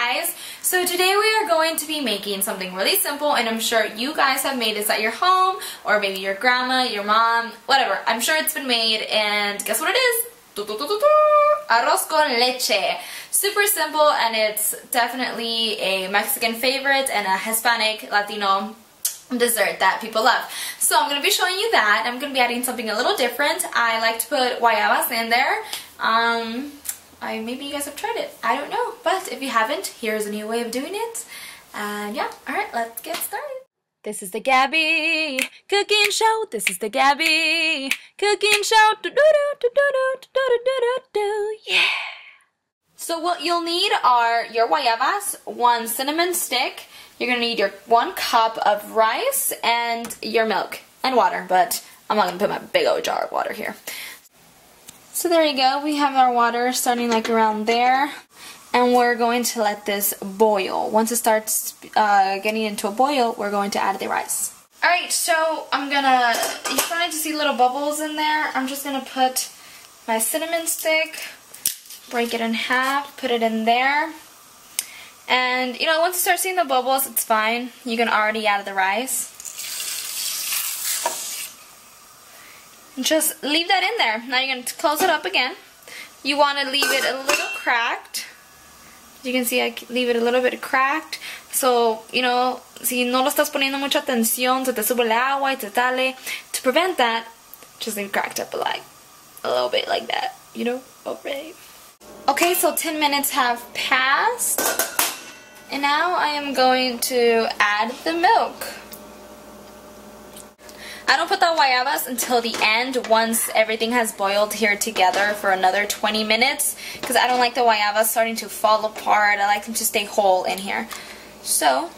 guys. So today we are going to be making something really simple, and I'm sure you guys have made this at your home, or maybe your grandma, your mom, whatever. I'm sure it's been made, and guess what it is? Arroz con leche. Super simple, and it's definitely a Mexican favorite and a Hispanic Latino dessert that people love. So I'm going to be showing you that. I'm going to be adding something a little different. I like to put guayabas in there. Maybe you guys have tried it. I don't know. But if you haven't, here's a new way of doing it. And yeah, alright, let's get started. This is the Gaby cooking show. This is the Gaby cooking show. Yeah. So what you'll need are your guayabas, 1 cinnamon stick. You're going to need your 1 cup of rice and your milk and water, but I'm not going to put my big old jar of water here. So there you go. We have our water starting like around there, and we're going to let this boil. Once it starts getting into a boil, we're going to add the rice. Alright, so you're starting to see little bubbles in there. I'm just going to put my cinnamon stick, break it in half, put it in there. And, you know, once you start seeing the bubbles, it's fine. You can already add the rice. And just leave that in there. Now you're going to close it up again. You want to leave it a little cracked. As you can see, I leave it a little bit cracked. So, you know, si no lo estás poniendo mucha atención, se te sube el agua y te sale. To prevent that, just leave it cracked up like a little bit like that. You know? Okay. Okay, so 10 minutes have passed. And now I am going to add the milk. I don't put the guayabas until the end, once everything has boiled here together for another 20 minutes, because I don't like the guayabas starting to fall apart. I like them to stay whole in here. So,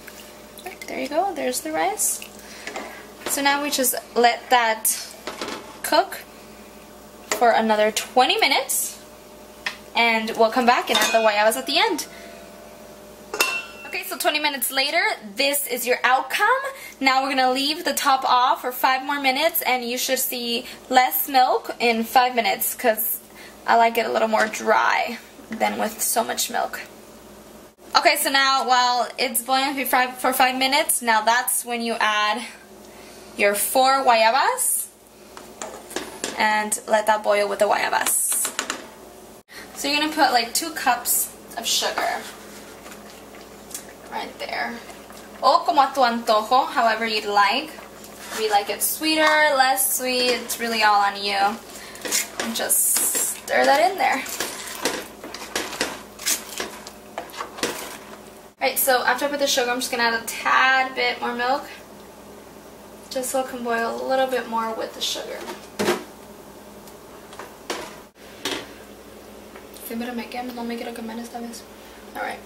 there you go. There's the rice. So now we just let that cook for another 20 minutes, and we'll come back and add the guayabas at the end. Okay, so 20 minutes later, this is your outcome. Now we're going to leave the top off for 5 more minutes, and you should see less milk in 5 minutes, because I like it a little more dry than with so much milk. Okay, so now while it's boiling for 5 minutes, now that's when you add your 4 guayabas and let that boil with the guayabas. So you're going to put like 2 cups of sugar. Right there. O como a tu antojo, however you'd like. If you like it sweeter, less sweet, it's really all on you. And just stir that in there. Alright, so after I put the sugar, I'm just going to add a tad bit more milk. Just so it can boil a little bit more with the sugar. No me quiero quemar esta vez. Alright.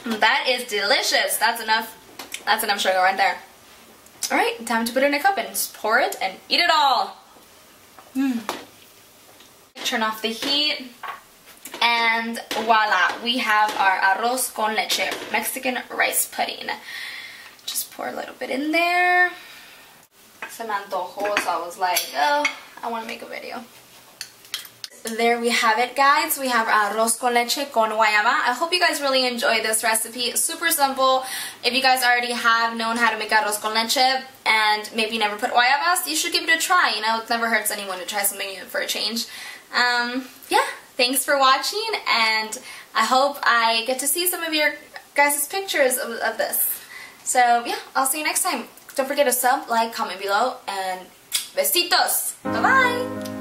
That is delicious. That's enough sugar right there. Alright, time to put it in a cup and just pour it and eat it all. Turn off the heat, and voila, we have our arroz con leche, Mexican rice pudding. Just pour a little bit in there. Se me antojó, so I was like, oh, I want to make a video. There we have it, guys. We have arroz con leche con guayaba. I hope you guys really enjoy this recipe. It's super simple. If you guys already have known how to make arroz con leche and maybe never put guayabas, you should give it a try. You know, it never hurts anyone to try something new for a change. Yeah, thanks for watching, and I hope I get to see some of your guys' pictures of this. So yeah, I'll see you next time. Don't forget to sub, like, comment below, and besitos. Bye-bye!